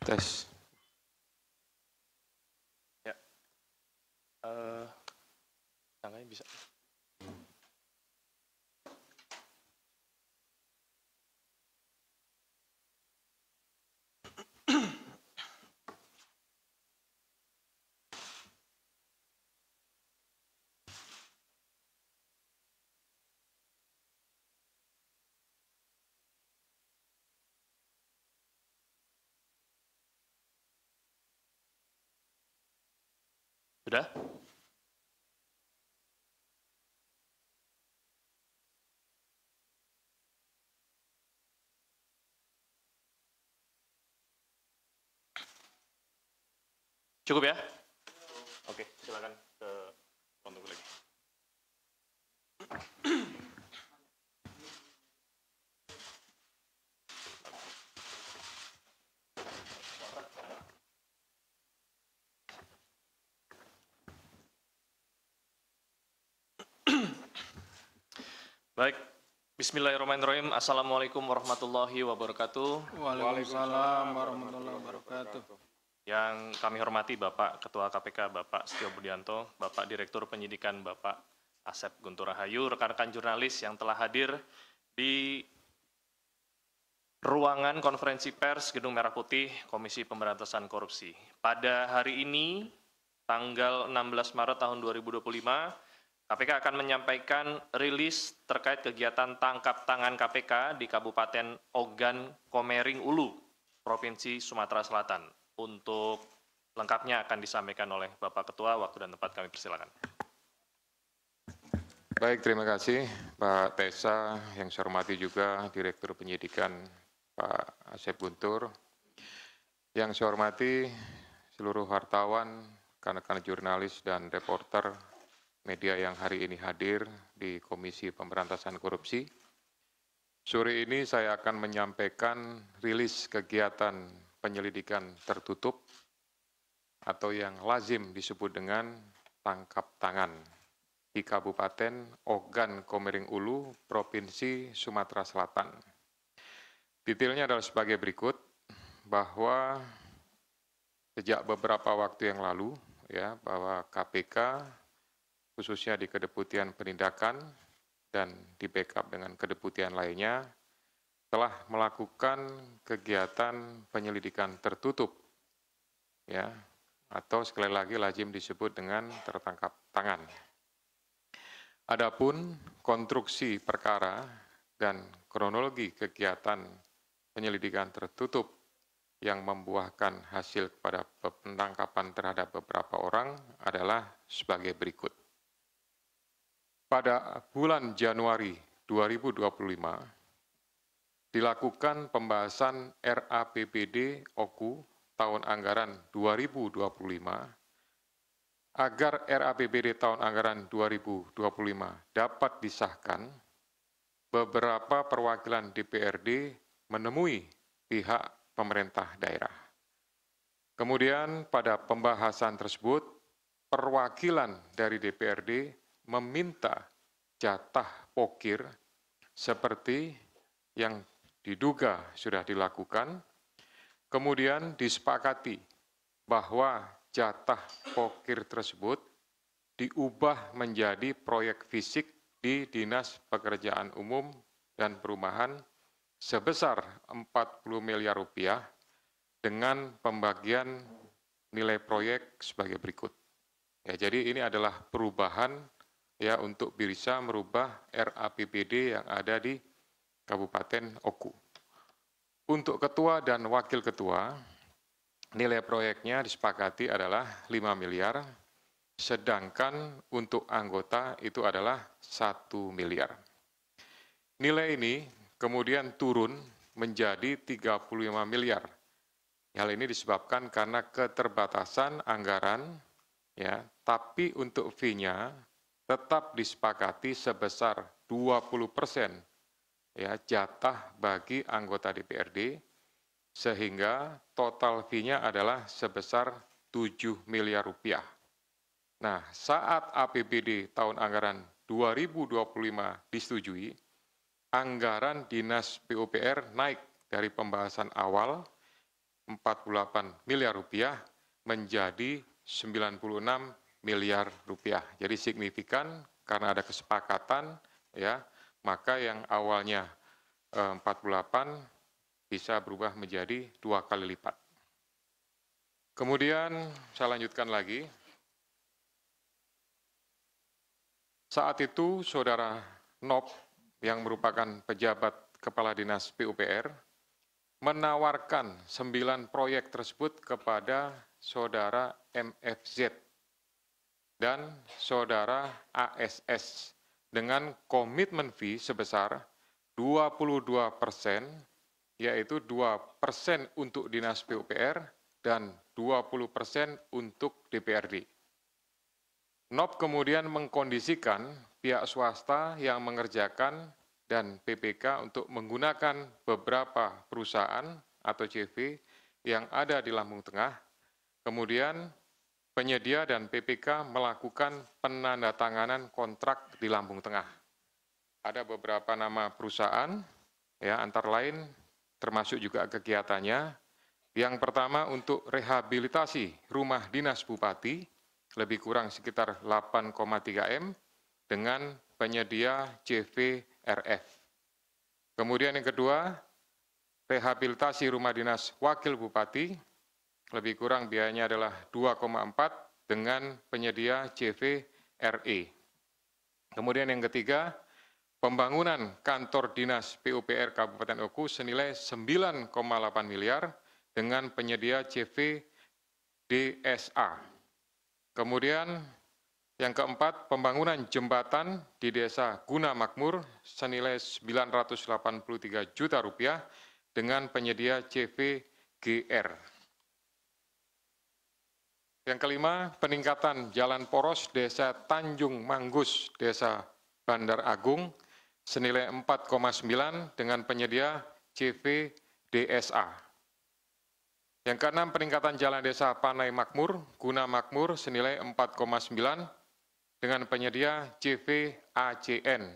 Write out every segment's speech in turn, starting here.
Tes. Ya. Tangannya bisa. Sudah? Cukup ya? Oke, silakan ke ruang tunggu lagi. Baik, Bismillahirrahmanirrahim. Assalamualaikum warahmatullahi wabarakatuh. Waalaikumsalam warahmatullahi wabarakatuh. Yang kami hormati Bapak Ketua KPK, Bapak Setio Budianto, Bapak Direktur Penyidikan, Bapak Asep Guntur Rahayu, rekan-rekan jurnalis yang telah hadir di ruangan konferensi pers Gedung Merah Putih Komisi Pemberantasan Korupsi. Pada hari ini, tanggal 16 Maret tahun 2025, KPK akan menyampaikan rilis terkait kegiatan tangkap tangan KPK di Kabupaten Ogan Komering Ulu, Provinsi Sumatera Selatan. Untuk lengkapnya akan disampaikan oleh Bapak Ketua, waktu dan tempat kami persilakan. Baik, terima kasih Pak Tesa, yang saya hormati juga Direktur Penyidikan Pak Asep Guntur. Yang saya hormati seluruh wartawan, rekan-rekan jurnalis dan reporter media yang hari ini hadir di Komisi Pemberantasan Korupsi. Sore ini saya akan menyampaikan rilis kegiatan penyelidikan tertutup atau yang lazim disebut dengan tangkap tangan di Kabupaten Ogan Komering Ulu, Provinsi Sumatera Selatan. Detailnya adalah sebagai berikut, bahwa sejak beberapa waktu yang lalu, bahwa KPK khususnya di Kedeputian Penindakan dan di backup dengan kedeputian lainnya, telah melakukan kegiatan penyelidikan tertutup, atau sekali lagi lazim disebut dengan tertangkap tangan. Adapun konstruksi perkara dan kronologi kegiatan penyelidikan tertutup yang membuahkan hasil kepada penangkapan terhadap beberapa orang adalah sebagai berikut. Pada bulan Januari 2025, dilakukan pembahasan RAPBD OKU tahun anggaran 2025, agar RAPBD tahun anggaran 2025 dapat disahkan, beberapa perwakilan DPRD menemui pihak pemerintah daerah. Kemudian pada pembahasan tersebut, perwakilan dari DPRD meminta jatah pokir seperti yang diduga sudah dilakukan, kemudian disepakati bahwa jatah pokir tersebut diubah menjadi proyek fisik di Dinas Pekerjaan Umum dan Perumahan sebesar 40 miliar rupiah dengan pembagian nilai proyek sebagai berikut. Jadi ini adalah perubahan untuk bisa merubah RAPBD yang ada di Kabupaten Oku. Untuk ketua dan wakil ketua, nilai proyeknya disepakati adalah 5 miliar, sedangkan untuk anggota itu adalah 1 miliar. Nilai ini kemudian turun menjadi 35 miliar. Hal ini disebabkan karena keterbatasan anggaran, tapi untuk fee-nya tetap disepakati sebesar 20% jatah bagi anggota DPRD, sehingga total fee-nya adalah sebesar 7 miliar rupiah. Nah, saat APBD tahun anggaran 2025 disetujui, anggaran Dinas PUPR naik dari pembahasan awal 48 miliar rupiah menjadi 96 miliar rupiah. Jadi signifikan karena ada kesepakatan, ya, maka yang awalnya 48 bisa berubah menjadi 2 kali lipat. Kemudian saya lanjutkan lagi. Saat itu Saudara Nop yang merupakan pejabat Kepala Dinas PUPR menawarkan 9 proyek tersebut kepada Saudara MFZ dan Saudara ASS dengan komitmen fee sebesar 22%, yaitu 2% untuk Dinas PUPR dan 20% untuk DPRD. NOP kemudian mengkondisikan pihak swasta yang mengerjakan dan PPK untuk menggunakan beberapa perusahaan atau CV yang ada di Lampung Tengah. Kemudian penyedia dan PPK melakukan penandatanganan kontrak di Lampung Tengah. Ada beberapa nama perusahaan, ya, antara lain termasuk juga kegiatannya. Yang pertama untuk rehabilitasi rumah dinas Bupati, lebih kurang sekitar 8,3 M dengan penyedia CVRF. Kemudian yang kedua, rehabilitasi rumah dinas Wakil Bupati, lebih kurang biayanya adalah 2,4 dengan penyedia CVRE. Kemudian yang ketiga, pembangunan kantor dinas PUPR Kabupaten Oku senilai 9,8 miliar dengan penyedia CVDSA. Kemudian yang keempat, pembangunan jembatan di Desa Guna Makmur senilai 983 juta rupiah dengan penyedia CVGR. Yang kelima, peningkatan jalan poros Desa Tanjung Manggus, Desa Bandar Agung senilai 4,9 dengan penyedia CVDSA. Yang keenam, peningkatan jalan Desa Panai Makmur, Guna Makmur senilai 4,9 dengan penyedia CVACN.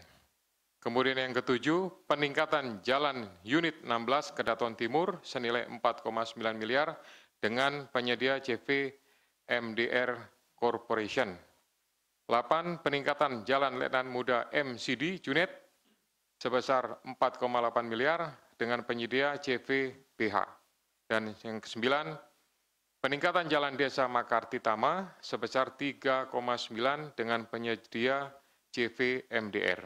Kemudian yang ketujuh, peningkatan jalan unit 16 Kedaton Timur senilai 4,9 miliar dengan penyedia CVMDR Corporation. 8, peningkatan jalan Letnan Muda MCD Junet sebesar 4,8 miliar dengan penyedia CVBH. Dan yang ke-9, peningkatan jalan Desa Makartitama sebesar 3,9 dengan penyedia CVMDR.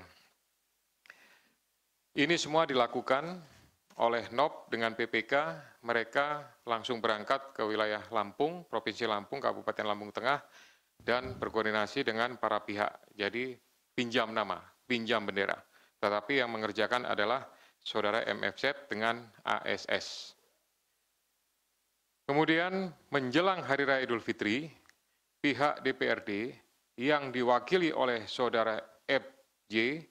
Ini semua dilakukan oleh NOP dengan PPK, mereka langsung berangkat ke wilayah Lampung, Provinsi Lampung, Kabupaten Lampung Tengah, dan berkoordinasi dengan para pihak. Jadi pinjam nama, pinjam bendera. Tetapi yang mengerjakan adalah Saudara MFZ dengan ASS. Kemudian menjelang Hari Raya Idul Fitri, pihak DPRD yang diwakili oleh Saudara FJ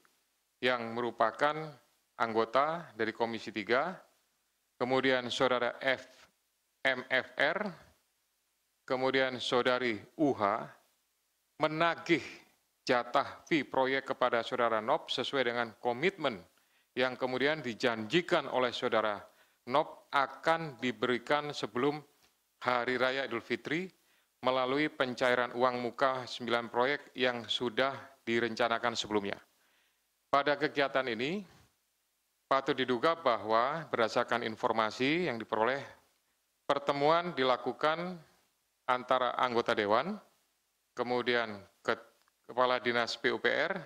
yang merupakan anggota dari Komisi 3, kemudian Saudara MFR, kemudian Saudari UH, menagih jatah fee proyek kepada Saudara NOP sesuai dengan komitmen yang kemudian dijanjikan oleh Saudara NOP akan diberikan sebelum Hari Raya Idul Fitri melalui pencairan uang muka 9 proyek yang sudah direncanakan sebelumnya. Pada kegiatan ini, patut diduga bahwa berdasarkan informasi yang diperoleh, pertemuan dilakukan antara anggota Dewan, kemudian Kepala Dinas PUPR,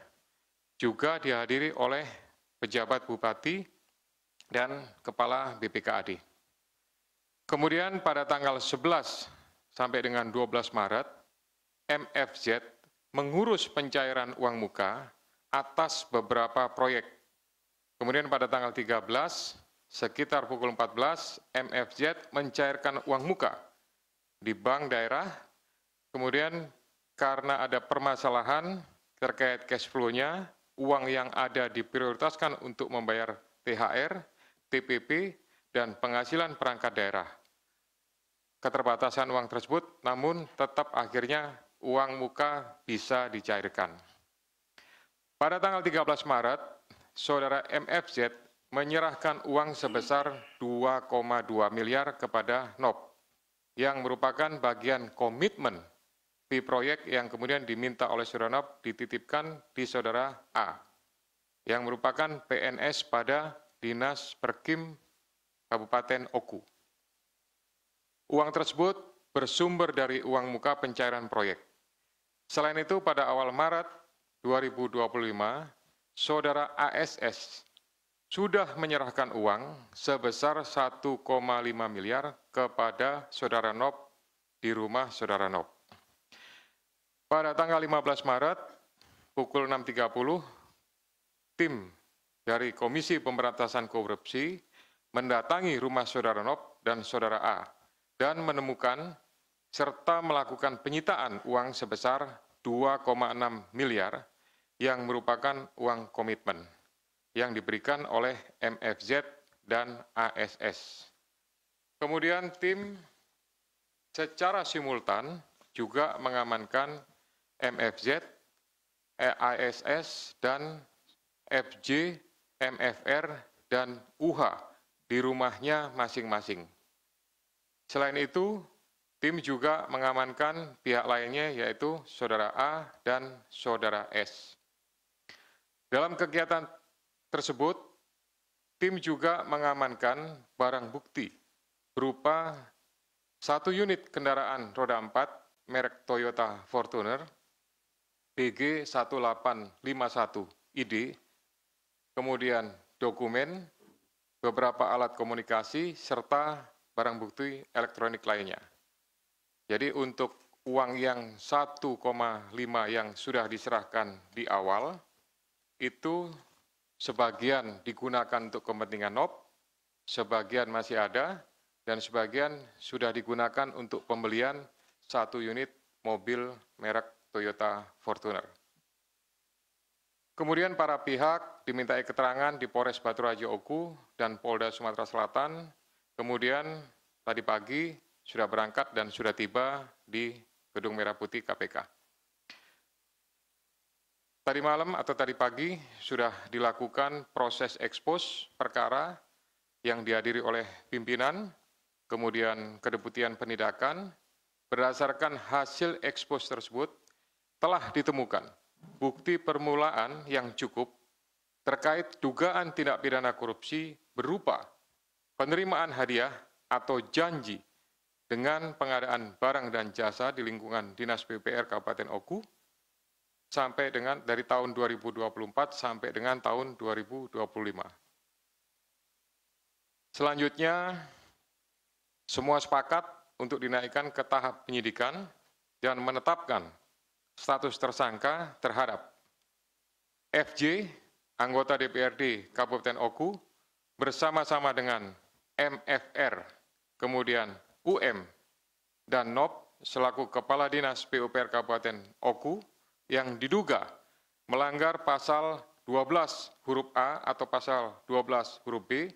juga dihadiri oleh pejabat Bupati, dan Kepala BPKAD. Kemudian pada tanggal 11 sampai dengan 12 Maret, MFZ mengurus pencairan uang muka atas beberapa proyek. Kemudian pada tanggal 13, sekitar pukul 14, MFZ mencairkan uang muka di bank daerah. Kemudian karena ada permasalahan terkait cash flow-nya, uang yang ada diprioritaskan untuk membayar THR, TPP, dan penghasilan perangkat daerah. Keterbatasan uang tersebut, namun tetap akhirnya uang muka bisa dicairkan. Pada tanggal 13 Maret, Saudara MFZ menyerahkan uang sebesar 2,2 miliar kepada NOP yang merupakan bagian komitmen fee proyek yang kemudian diminta oleh saudara NOP dititipkan di saudara A yang merupakan PNS pada Dinas Perkim Kabupaten Oku. Uang tersebut bersumber dari uang muka pencairan proyek. Selain itu, pada awal Maret 2025, saudara ASS sudah menyerahkan uang sebesar 1,5 miliar kepada saudara NOP di rumah saudara NOP. Pada tanggal 15 Maret pukul 6.30, tim dari Komisi Pemberantasan Korupsi mendatangi rumah saudara NOP dan saudara A dan menemukan serta melakukan penyitaan uang sebesar 2,6 miliar yang merupakan uang komitmen yang diberikan oleh MFZ dan ASS. Kemudian tim secara simultan juga mengamankan MFZ, ASS, dan FJ, MFR, dan UH di rumahnya masing-masing. Selain itu, tim juga mengamankan pihak lainnya yaitu saudara A dan saudara S. Dalam kegiatan tersebut, tim juga mengamankan barang bukti berupa 1 unit kendaraan roda 4 merek Toyota Fortuner BG 1851 ID, kemudian dokumen, beberapa alat komunikasi, serta barang bukti elektronik lainnya. Jadi untuk uang yang 1,5 yang sudah diserahkan di awal, itu sebagian digunakan untuk kepentingan NOP, sebagian masih ada, dan sebagian sudah digunakan untuk pembelian 1 unit mobil merek Toyota Fortuner. Kemudian para pihak dimintai keterangan di Polres Batu Raja Oku dan Polda Sumatera Selatan. Kemudian tadi pagi sudah berangkat dan sudah tiba di Gedung Merah Putih KPK. Tadi malam atau tadi pagi sudah dilakukan proses ekspos perkara yang dihadiri oleh pimpinan, kemudian Kedeputian Penindakan. Berdasarkan hasil ekspos tersebut, telah ditemukan bukti permulaan yang cukup terkait dugaan tindak pidana korupsi berupa penerimaan hadiah atau janji dengan pengadaan barang dan jasa di lingkungan Dinas PUPR Kabupaten Oku sampai dengan dari tahun 2024 sampai dengan tahun 2025. Selanjutnya, semua sepakat untuk dinaikkan ke tahap penyidikan dan menetapkan status tersangka terhadap FJ, anggota DPRD Kabupaten Oku, bersama-sama dengan MFR, kemudian UM, dan NOP selaku Kepala Dinas PUPR Kabupaten Oku yang diduga melanggar pasal 12 huruf A atau pasal 12 huruf B,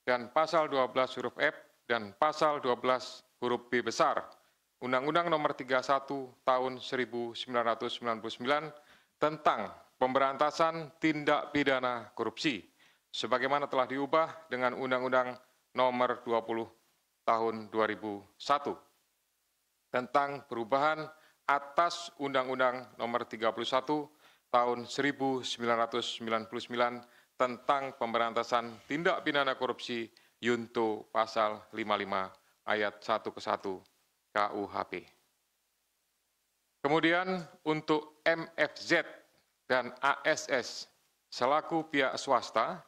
dan pasal 12 huruf F, dan pasal 12 huruf B besar Undang-Undang Nomor 31 Tahun 1999 tentang pemberantasan tindak pidana korupsi, sebagaimana telah diubah dengan Undang-Undang Nomor 20 Tahun 2001 tentang perubahan atas Undang-Undang Nomor 31 Tahun 1999 tentang pemberantasan tindak pidana korupsi Yunto Pasal 55 Ayat 1 ke 1 KUHP. Kemudian untuk MFZ dan ASS selaku pihak swasta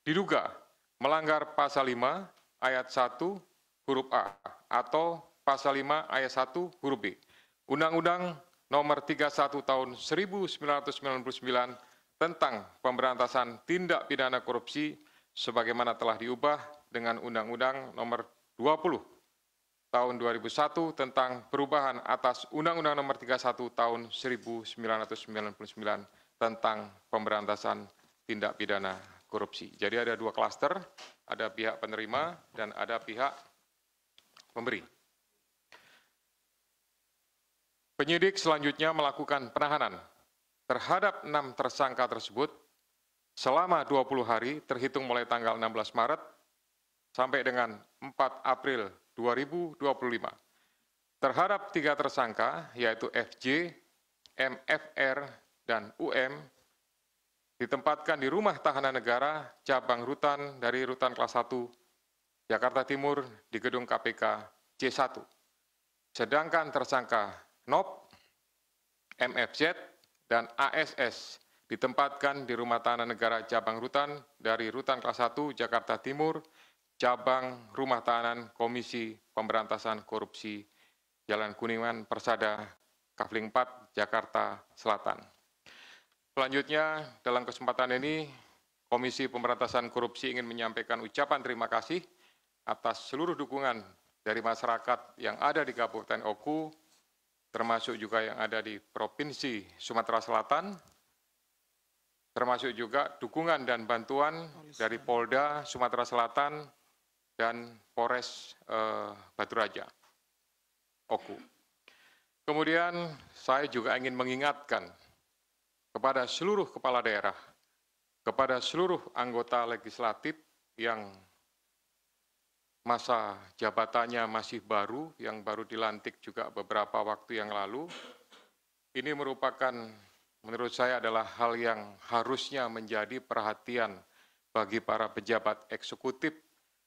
diduga melanggar pasal 5 ayat 1 huruf A atau pasal 5 ayat 1 huruf B Undang-Undang Nomor 31 Tahun 1999 tentang pemberantasan tindak pidana korupsi sebagaimana telah diubah dengan Undang-Undang Nomor 20 Tahun 2001 tentang perubahan atas Undang-Undang Nomor 31 Tahun 1999 tentang pemberantasan tindak pidana korupsi. Jadi ada 2 klaster, ada pihak penerima dan ada pihak pemberi. Penyidik selanjutnya melakukan penahanan terhadap 6 tersangka tersebut selama 20 hari terhitung mulai tanggal 16 Maret sampai dengan 4 April 2025 terhadap 3 tersangka yaitu FJ, MFR, dan UM ditempatkan di Rumah Tahanan Negara Cabang Rutan dari Rutan Kelas 1 Jakarta Timur di Gedung KPK C1. Sedangkan tersangka NOP, MFZ, dan ASS ditempatkan di Rumah Tahanan Negara Cabang Rutan dari Rutan Kelas 1 Jakarta Timur, Cabang Rumah Tahanan Komisi Pemberantasan Korupsi Jalan Kuningan Persada, Kafling 4, Jakarta Selatan. Selanjutnya, dalam kesempatan ini, Komisi Pemberantasan Korupsi ingin menyampaikan ucapan terima kasih atas seluruh dukungan dari masyarakat yang ada di Kabupaten Oku, termasuk juga yang ada di Provinsi Sumatera Selatan, termasuk juga dukungan dan bantuan dari Polda Sumatera Selatan dan Polres Batu Raja, Oku. Kemudian saya juga ingin mengingatkan kepada seluruh kepala daerah, kepada seluruh anggota legislatif yang masa jabatannya masih baru, yang baru dilantik juga beberapa waktu yang lalu. Ini merupakan, menurut saya adalah hal yang harusnya menjadi perhatian bagi para pejabat eksekutif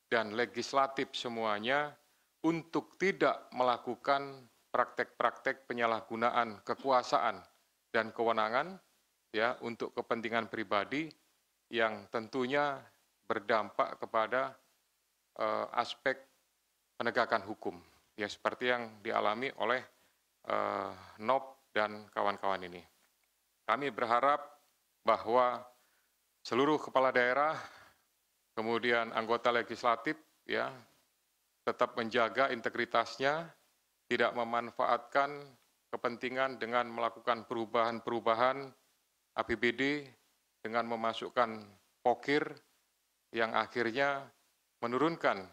dan legislatif semuanya untuk tidak melakukan praktek-praktek penyalahgunaan kekuasaan dan kewenangan ya untuk kepentingan pribadi yang tentunya berdampak kepada aspek penegakan hukum ya seperti yang dialami oleh NOP dan kawan-kawan ini. Kami berharap bahwa seluruh kepala daerah kemudian anggota legislatif ya tetap menjaga integritasnya, tidak memanfaatkan kepentingan dengan melakukan perubahan-perubahan APBD dengan memasukkan pokir yang akhirnya menurunkan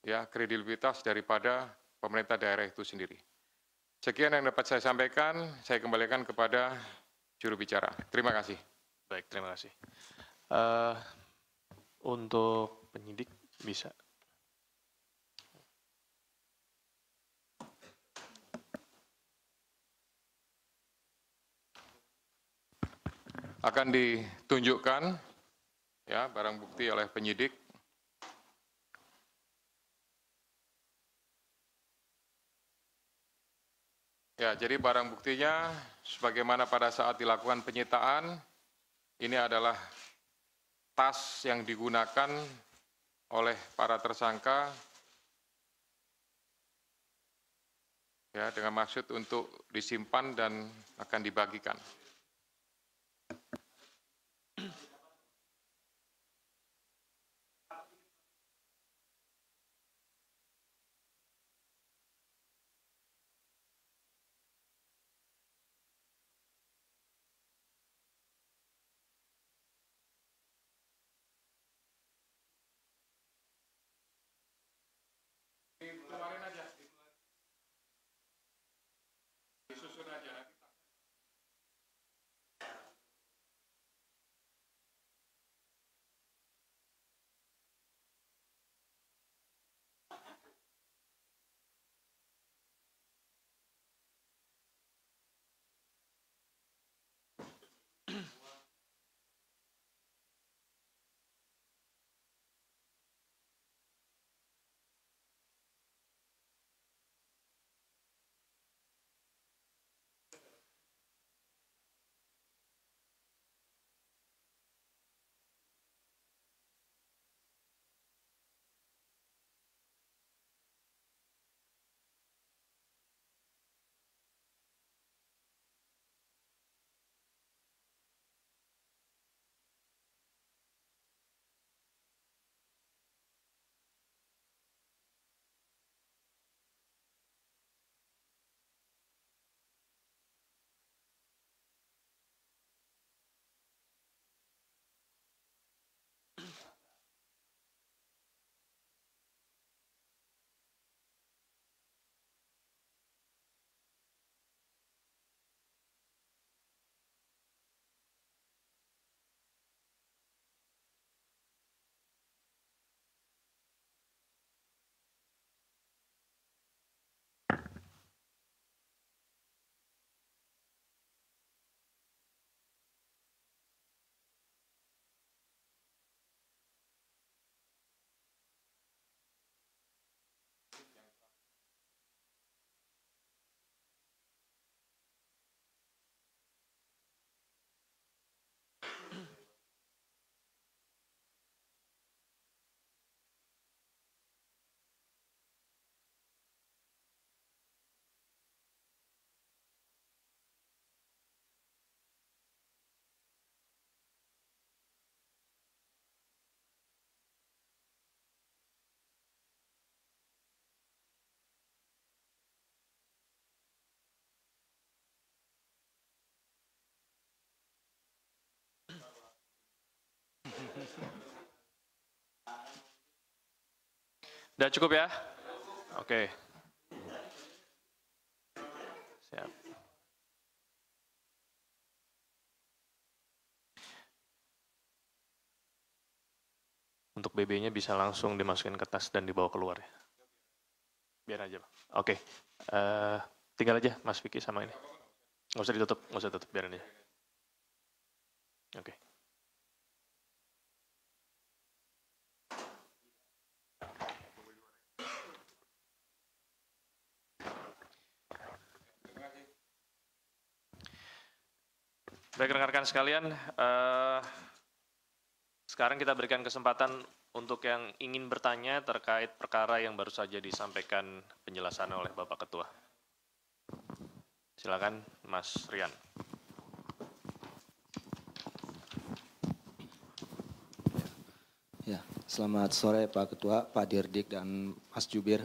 ya kredibilitas daripada pemerintah daerah itu sendiri. Sekian yang dapat saya sampaikan, saya kembalikan kepada juru bicara. Terima kasih. Baik, terima kasih. Untuk penyidik bisa. Akan ditunjukkan ya barang bukti oleh penyidik. Ya, jadi barang buktinya sebagaimana pada saat dilakukan penyitaan ini adalah tas yang digunakan oleh para tersangka ya dengan maksud untuk disimpan dan akan dibagikan. Dikeluarin aja. Disusun aja. Udah cukup ya? Oke. Siap. Untuk BB-nya bisa langsung dimasukin ke tas dan dibawa keluar ya. Biar aja, Pak. Oke. Tinggal aja Mas Vicky sama ini. Nggak usah ditutup, biarin aja. Oke. Baik rekan-rekan sekalian, sekarang kita berikan kesempatan untuk yang ingin bertanya terkait perkara yang baru saja disampaikan penjelasan oleh Bapak Ketua. Silakan Mas Rian. Ya, selamat sore Pak Ketua, Pak Dirdik dan Mas Jubir.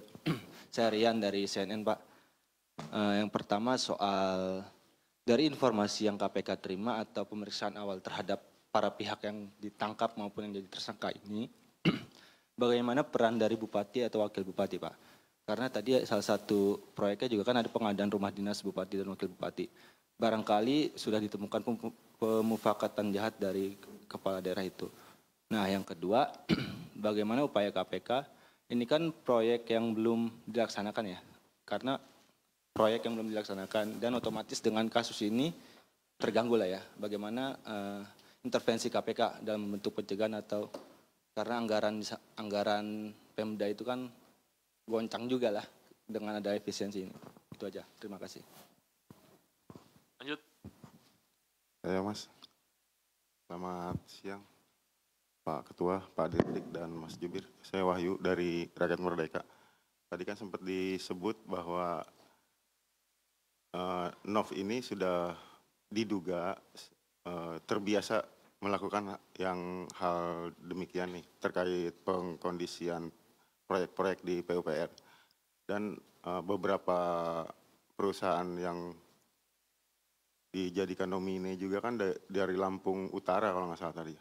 Saya Rian dari CNN, Pak. Yang pertama soal dari informasi yang KPK terima atau pemeriksaan awal terhadap para pihak yang ditangkap maupun yang jadi tersangka ini, bagaimana peran dari Bupati atau Wakil Bupati, Pak? Karena tadi salah satu proyeknya juga kan ada pengadaan rumah dinas Bupati dan Wakil Bupati. Barangkali sudah ditemukan pemufakatan jahat dari kepala daerah itu. Nah, yang kedua, bagaimana upaya KPK? Ini kan proyek yang belum dilaksanakan ya, karena proyek yang belum dilaksanakan dan otomatis dengan kasus ini terganggu lah ya. Bagaimana intervensi KPK dalam membentuk pencegahan atau karena anggaran Pemda itu kan goncang juga lah dengan ada efisiensi ini. Itu aja. Terima kasih. Lanjut. Saya Mas. Selamat siang. Pak Ketua, Pak Dirdik, dan Mas Jubir. Saya Wahyu dari Rakyat Merdeka. Tadi kan sempat disebut bahwa NOV ini sudah diduga terbiasa melakukan hal demikian nih terkait pengkondisian proyek-proyek di PUPR. Dan beberapa perusahaan yang dijadikan nomine juga kan dari Lampung Utara kalau nggak salah tadi.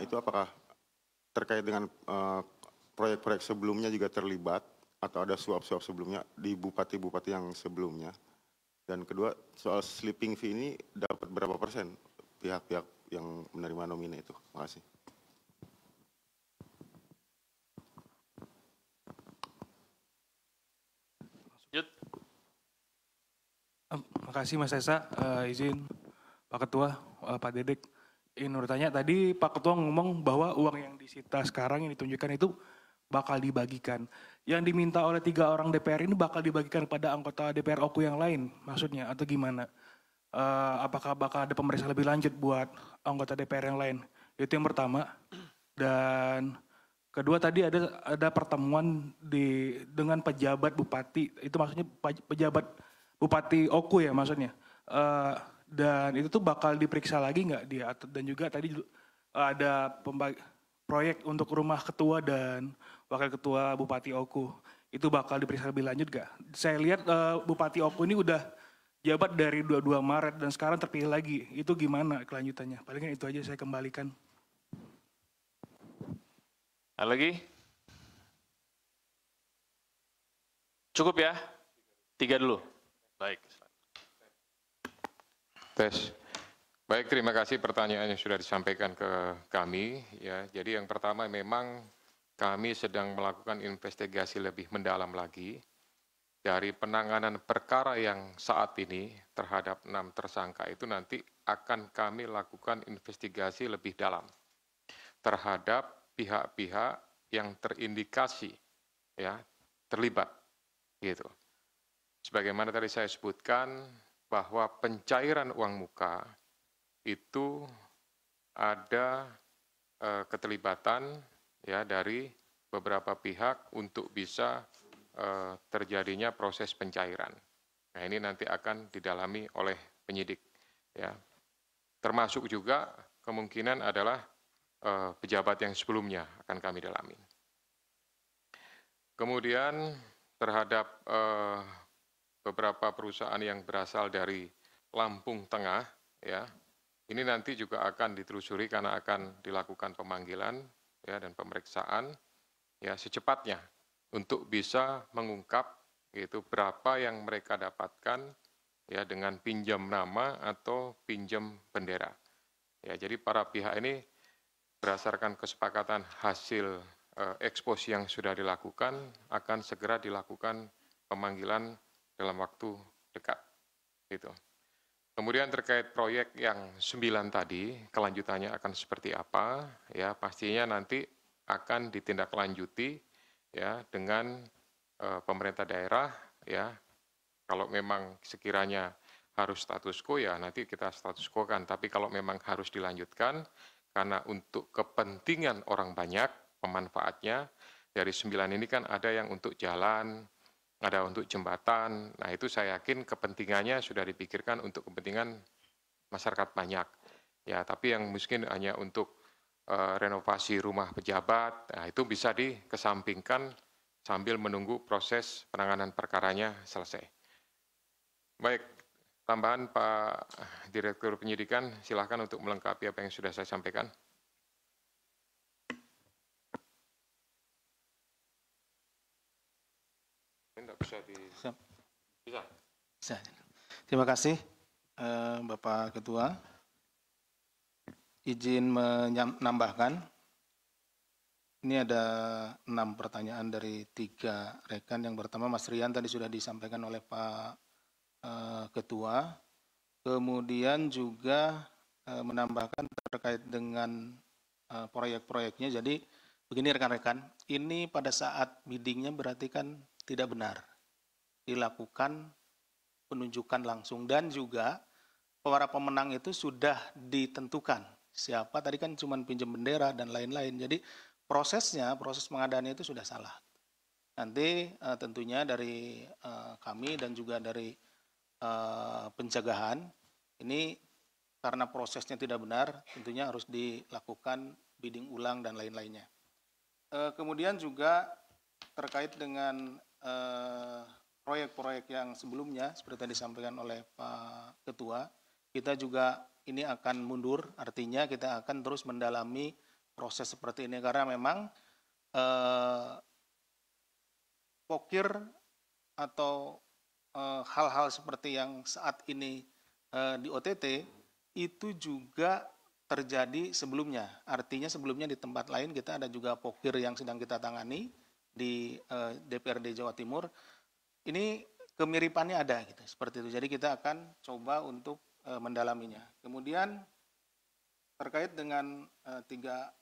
Itu apakah terkait dengan proyek-proyek sebelumnya juga terlibat atau ada suap-suap sebelumnya di bupati-bupati yang sebelumnya? Dan kedua, soal sleeping fee ini dapat berapa persen pihak-pihak yang menerima nomine itu? Terima kasih. Lanjut. Terima kasih Mas Esa, izin Pak Ketua, Pak Dedek. Nur tanya tadi Pak Ketua ngomong bahwa uang yang disita sekarang yang ditunjukkan itu bakal dibagikan. Yang diminta oleh 3 orang DPR ini bakal dibagikan kepada anggota DPR OKU yang lain maksudnya atau gimana? Apakah bakal ada pemeriksaan lebih lanjut buat anggota DPR yang lain? Itu yang pertama. Dan kedua tadi ada pertemuan dengan pejabat bupati, itu maksudnya pejabat bupati OKU ya maksudnya. Dan itu tuh bakal diperiksa lagi nggak dia? Dan juga tadi ada proyek untuk rumah ketua dan wakil ketua Bupati Oku. Itu bakal diperiksa lebih lanjut nggak? Saya lihat Bupati Oku ini udah jabat dari 22 Maret dan sekarang terpilih lagi. Itu gimana kelanjutannya? Palingan itu aja saya kembalikan. Ada lagi? Cukup ya? 3 dulu. Baik. Tes. Baik, terima kasih pertanyaan yang sudah disampaikan ke kami. Ya, jadi yang pertama memang kami sedang melakukan investigasi lebih mendalam lagi dari penanganan perkara yang saat ini terhadap 6 tersangka itu nanti akan kami lakukan investigasi lebih dalam terhadap pihak-pihak yang terindikasi ya terlibat gitu. Sebagaimana tadi saya sebutkan bahwa pencairan uang muka itu ada keterlibatan ya dari beberapa pihak untuk bisa terjadinya proses pencairan. Nah, ini nanti akan didalami oleh penyidik ya. Termasuk juga kemungkinan adalah pejabat yang sebelumnya akan kami dalami. Kemudian terhadap beberapa perusahaan yang berasal dari Lampung Tengah ya, ini nanti juga akan ditelusuri karena akan dilakukan pemanggilan ya dan pemeriksaan ya secepatnya untuk bisa mengungkap yaitu berapa yang mereka dapatkan ya dengan pinjam nama atau pinjam bendera. Ya, jadi para pihak ini berdasarkan kesepakatan hasil ekspos yang sudah dilakukan akan segera dilakukan pemanggilan dalam waktu dekat. Gitu. Kemudian terkait proyek yang 9 tadi, kelanjutannya akan seperti apa? Ya, pastinya nanti akan ditindaklanjuti ya dengan pemerintah daerah ya. Kalau memang sekiranya harus status quo ya nanti kita status quo kan. Tapi kalau memang harus dilanjutkan karena untuk kepentingan orang banyak pemanfaatnya dari 9 ini kan ada yang untuk jalan, ada untuk jembatan. Nah itu saya yakin kepentingannya sudah dipikirkan untuk kepentingan masyarakat banyak. Ya, tapi yang mungkin hanya untuk renovasi rumah pejabat, nah itu bisa dikesampingkan sambil menunggu proses penanganan perkaranya selesai. Baik, tambahan Pak Direktur Penyidikan, silakan untuk melengkapi apa yang sudah saya sampaikan. Siap. Bisa. Terima kasih Bapak Ketua. Izin menambahkan, ini ada 6 pertanyaan dari 3 rekan. Yang pertama Mas Rian tadi sudah disampaikan oleh Pak Ketua. Kemudian juga menambahkan terkait dengan proyek-proyeknya. Jadi begini rekan-rekan, ini pada saat biddingnya berarti kan tidak benar. Dilakukan penunjukan langsung dan juga para pemenang itu sudah ditentukan. Siapa tadi kan cuma pinjam bendera dan lain-lain. Jadi proses pengadaannya itu sudah salah. Nanti tentunya dari kami dan juga dari pencegahan ini karena prosesnya tidak benar, tentunya harus dilakukan bidding ulang dan lain-lainnya. Kemudian juga terkait dengan proyek-proyek yang sebelumnya seperti yang disampaikan oleh Pak Ketua, kita juga ini akan mundur, artinya kita akan terus mendalami proses seperti ini karena memang pokir atau hal-hal seperti yang saat ini di OTT itu juga terjadi sebelumnya. Artinya sebelumnya di tempat lain kita ada juga pokir yang sedang kita tangani di DPRD Jawa Timur. Ini kemiripannya ada gitu, seperti itu. Jadi kita akan coba untuk mendalaminya. Kemudian terkait dengan 3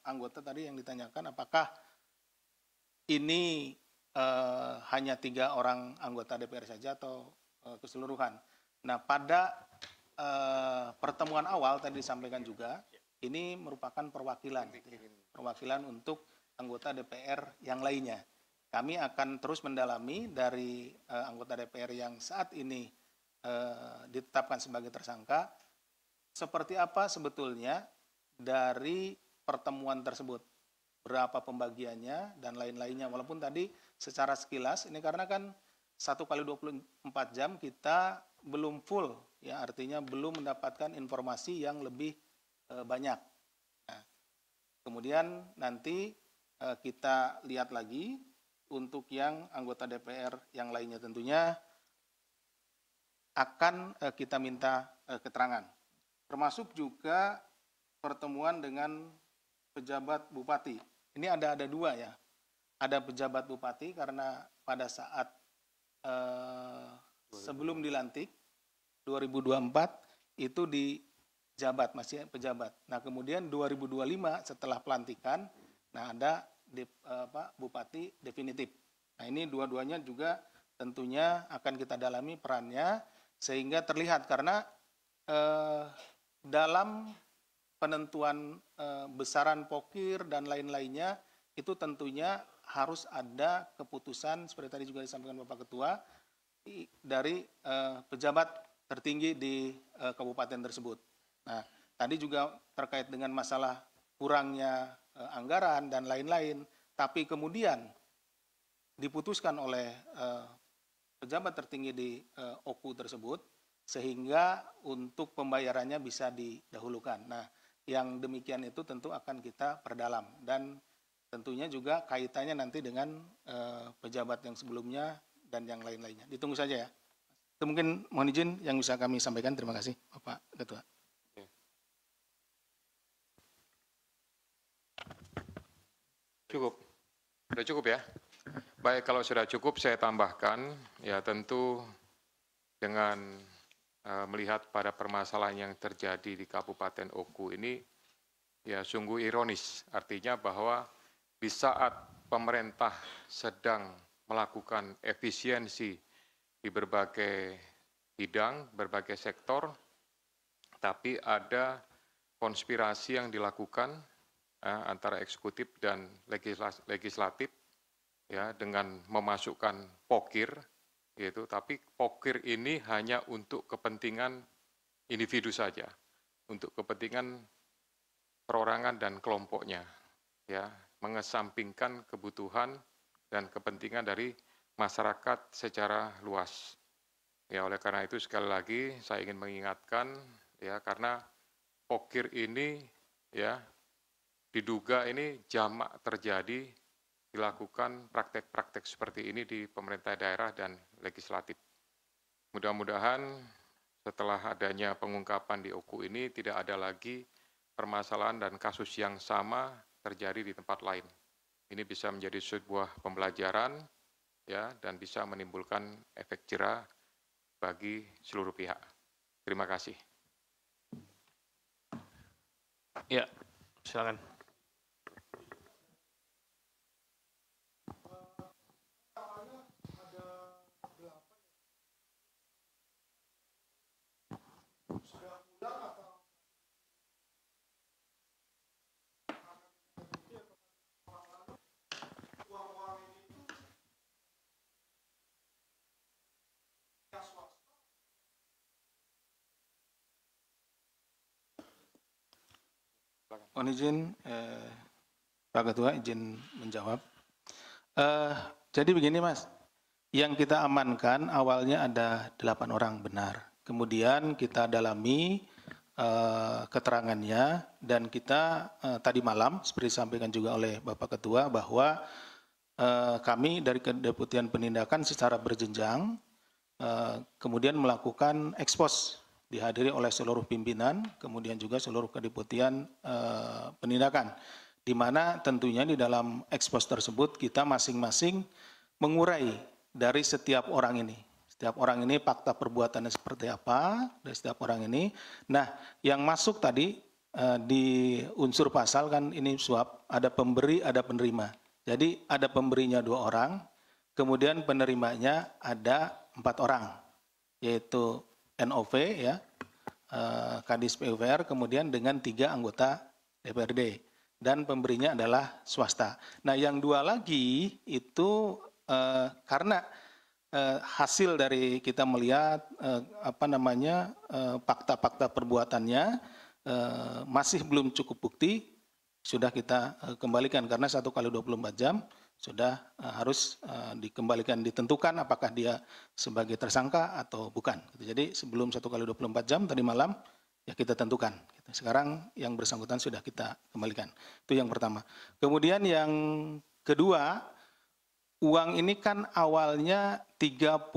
anggota tadi yang ditanyakan, apakah ini hanya 3 orang anggota DPR saja atau keseluruhan? Nah, pada pertemuan awal tadi disampaikan juga, ini merupakan perwakilan, gitu ya, perwakilan untuk anggota DPR yang lainnya. Kami akan terus mendalami dari anggota DPR yang saat ini ditetapkan sebagai tersangka, seperti apa sebetulnya dari pertemuan tersebut, berapa pembagiannya dan lain-lainnya. Walaupun tadi secara sekilas ini karena kan 1 kali 24 jam kita belum full, ya artinya belum mendapatkan informasi yang lebih banyak. Nah, kemudian nanti kita lihat lagi untuk yang anggota DPR yang lainnya tentunya akan kita minta keterangan. Termasuk juga pertemuan dengan pejabat bupati. Ini ada 2 ya. Ada pejabat bupati karena pada saat sebelum dilantik 2024 itu dijabat, masih pejabat. Nah kemudian 2025 setelah pelantikan, nah ada bupati definitif. Nah ini dua-duanya juga tentunya akan kita dalami perannya sehingga terlihat karena dalam penentuan besaran pokir dan lain-lainnya itu tentunya harus ada keputusan seperti tadi juga disampaikan Bapak Ketua dari pejabat tertinggi di kabupaten tersebut. Nah, tadi juga terkait dengan masalah kurangnya anggaran dan lain-lain, tapi kemudian diputuskan oleh pejabat tertinggi di OKU tersebut sehingga untuk pembayarannya bisa didahulukan. Nah, yang demikian itu tentu akan kita perdalam dan tentunya juga kaitannya nanti dengan pejabat yang sebelumnya dan yang lain-lainnya. Ditunggu saja ya. Itu mungkin mohon izin yang bisa kami sampaikan. Terima kasih Bapak Ketua. Cukup. Sudah cukup ya? Baik, kalau sudah cukup saya tambahkan, ya tentu dengan melihat pada permasalahan yang terjadi di Kabupaten Oku ini, ya sungguh ironis. Artinya bahwa di saat pemerintah sedang melakukan efisiensi di berbagai bidang, berbagai sektor, tapi ada konspirasi yang dilakukan antara eksekutif dan legislatif ya dengan memasukkan pokir yaitu, tapi pokir ini hanya untuk kepentingan individu saja, untuk kepentingan perorangan dan kelompoknya, ya mengesampingkan kebutuhan dan kepentingan dari masyarakat secara luas. Ya oleh karena itu sekali lagi saya ingin mengingatkan ya karena pokir ini ya diduga ini jamak terjadi dilakukan praktek-praktek seperti ini di pemerintah daerah dan legislatif. Mudah-mudahan setelah adanya pengungkapan di Oku ini tidak ada lagi permasalahan dan kasus yang sama terjadi di tempat lain. Ini bisa menjadi sebuah pembelajaran ya dan bisa menimbulkan efek jera bagi seluruh pihak. Terima kasih. Ya, silakan. Mohon izin Pak Ketua izin menjawab. Jadi begini Mas, yang kita amankan awalnya ada 8 orang benar. Kemudian kita dalami keterangannya dan kita tadi malam seperti disampaikan juga oleh Bapak Ketua bahwa kami dari Kedeputian Penindakan secara berjenjang kemudian melakukan ekspos dihadiri oleh seluruh pimpinan, kemudian juga seluruh Kedeputian Penindakan, di mana tentunya di dalam ekspos tersebut kita masing-masing mengurai dari setiap orang ini. Setiap orang ini fakta perbuatannya seperti apa, dari setiap orang ini. Nah, yang masuk tadi di unsur pasal kan ini suap, ada pemberi, ada penerima. Jadi ada pemberinya 2 orang, kemudian penerimanya ada 4 orang, yaitu NOV ya, Kadis PUPR, kemudian dengan 3 anggota DPRD dan pemberinya adalah swasta. Nah, yang 2 lagi itu karena hasil dari kita melihat fakta-fakta perbuatannya masih belum cukup bukti, sudah kita kembalikan karena 1 kali 24 jam sudah harus dikembalikan, ditentukan apakah dia sebagai tersangka atau bukan. Jadi sebelum 1 kali 24 jam tadi malam ya kita tentukan. Sekarang yang bersangkutan sudah kita kembalikan. Itu yang pertama. Kemudian yang kedua, uang ini kan awalnya 35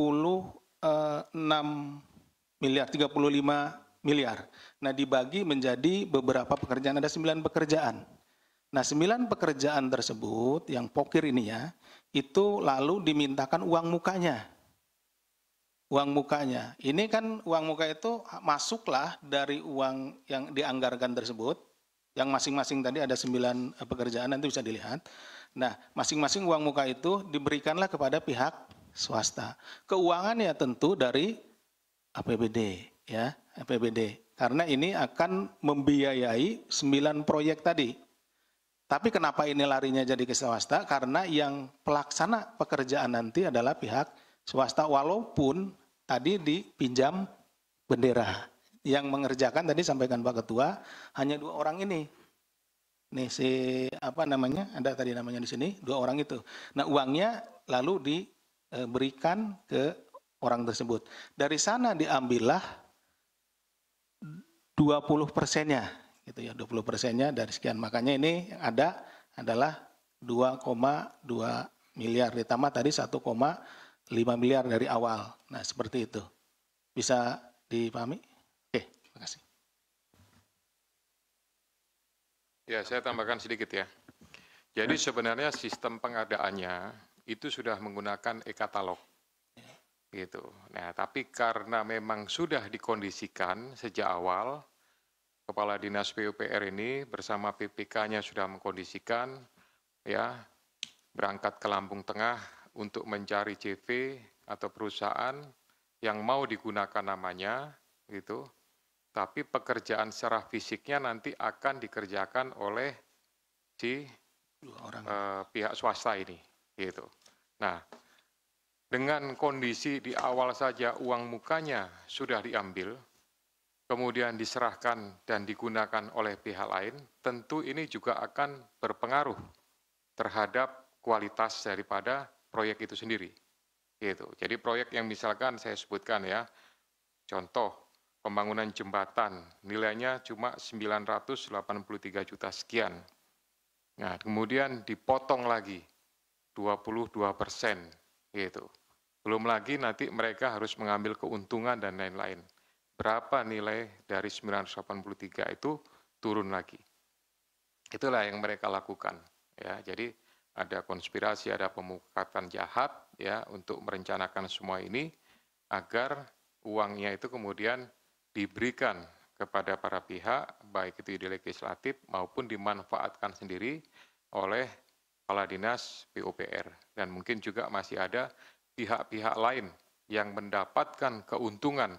miliar. Nah, dibagi menjadi beberapa pekerjaan, ada 9 pekerjaan. Nah, 9 pekerjaan tersebut yang pokir ini ya, itu lalu dimintakan uang mukanya. Uang mukanya. Ini kan uang muka itu masuklah dari uang yang dianggarkan tersebut, yang masing-masing tadi ada 9 pekerjaan, nanti bisa dilihat. Nah, masing-masing uang muka itu diberikanlah kepada pihak swasta. Keuangan ya tentu dari APBD ya, APBD. Karena ini akan membiayai 9 proyek tadi. Tapi kenapa ini larinya jadi ke swasta? Karena yang pelaksana pekerjaan nanti adalah pihak swasta, walaupun tadi dipinjam bendera. Yang mengerjakan tadi sampaikan Pak Ketua hanya 2 orang ini. Nih si ada tadi namanya di sini 2 orang itu. Nah, uangnya lalu diberikan ke orang tersebut. Dari sana diambillah 20%-nya, gitu ya, 20%-nya dari sekian. Makanya ini yang ada adalah 2,2 miliar, ditambah tadi 1,5 miliar dari awal. Nah, seperti itu. Bisa dipahami? Oke, terima kasih. Ya, saya tambahkan sedikit ya. Jadi sebenarnya sistem pengadaannya itu sudah menggunakan e-katalog. Gitu. Nah, tapi karena memang sudah dikondisikan sejak awal, Kepala Dinas PUPR ini bersama PPK-nya sudah mengkondisikan, ya, berangkat ke Lampung Tengah untuk mencari CV atau perusahaan yang mau digunakan namanya, gitu. Tapi pekerjaan secara fisiknya nanti akan dikerjakan oleh si pihak swasta ini, gitu. Nah, dengan kondisi di awal saja uang mukanya sudah diambil, kemudian diserahkan dan digunakan oleh pihak lain, tentu ini juga akan berpengaruh terhadap kualitas daripada proyek itu sendiri. Gitu. Jadi proyek yang misalkan saya sebutkan ya, contoh pembangunan jembatan nilainya cuma 983 juta sekian. Nah, kemudian dipotong lagi 22%, gitu. Belum lagi nanti mereka harus mengambil keuntungan dan lain-lain. Berapa nilai dari 983 itu turun lagi. Itulah yang mereka lakukan. Ya, jadi ada konspirasi, ada pemufakatan jahat ya untuk merencanakan semua ini agar uangnya itu kemudian diberikan kepada para pihak, baik itu di legislatif maupun dimanfaatkan sendiri oleh Kepala Dinas PUPR. Dan mungkin juga masih ada pihak-pihak lain yang mendapatkan keuntungan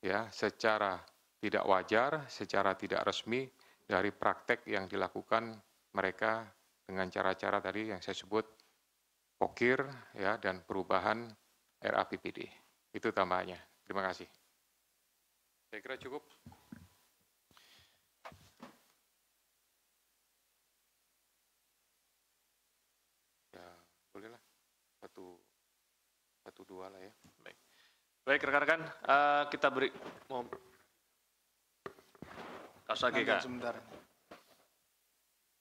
ya secara tidak wajar, secara tidak resmi dari praktek yang dilakukan mereka dengan cara-cara tadi yang saya sebut pokir ya dan perubahan RAPBD. Itu tambahannya. Terima kasih. Saya kira cukup. Ya, bolehlah. Satu dua lah ya. Baik rekan-rekan, kita beri kasus AGK. Sebentar.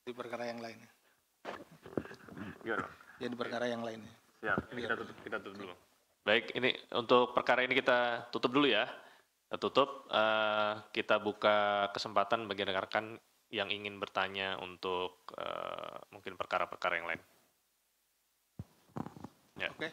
Di perkara yang lain. Ya, di perkara yang lain. Siap, ini kita tutup dulu. Baik, ini untuk perkara ini kita tutup dulu ya. Kita tutup, kita buka kesempatan bagi rekan-rekan yang ingin bertanya untuk mungkin perkara-perkara yang lain. Ya. Oke.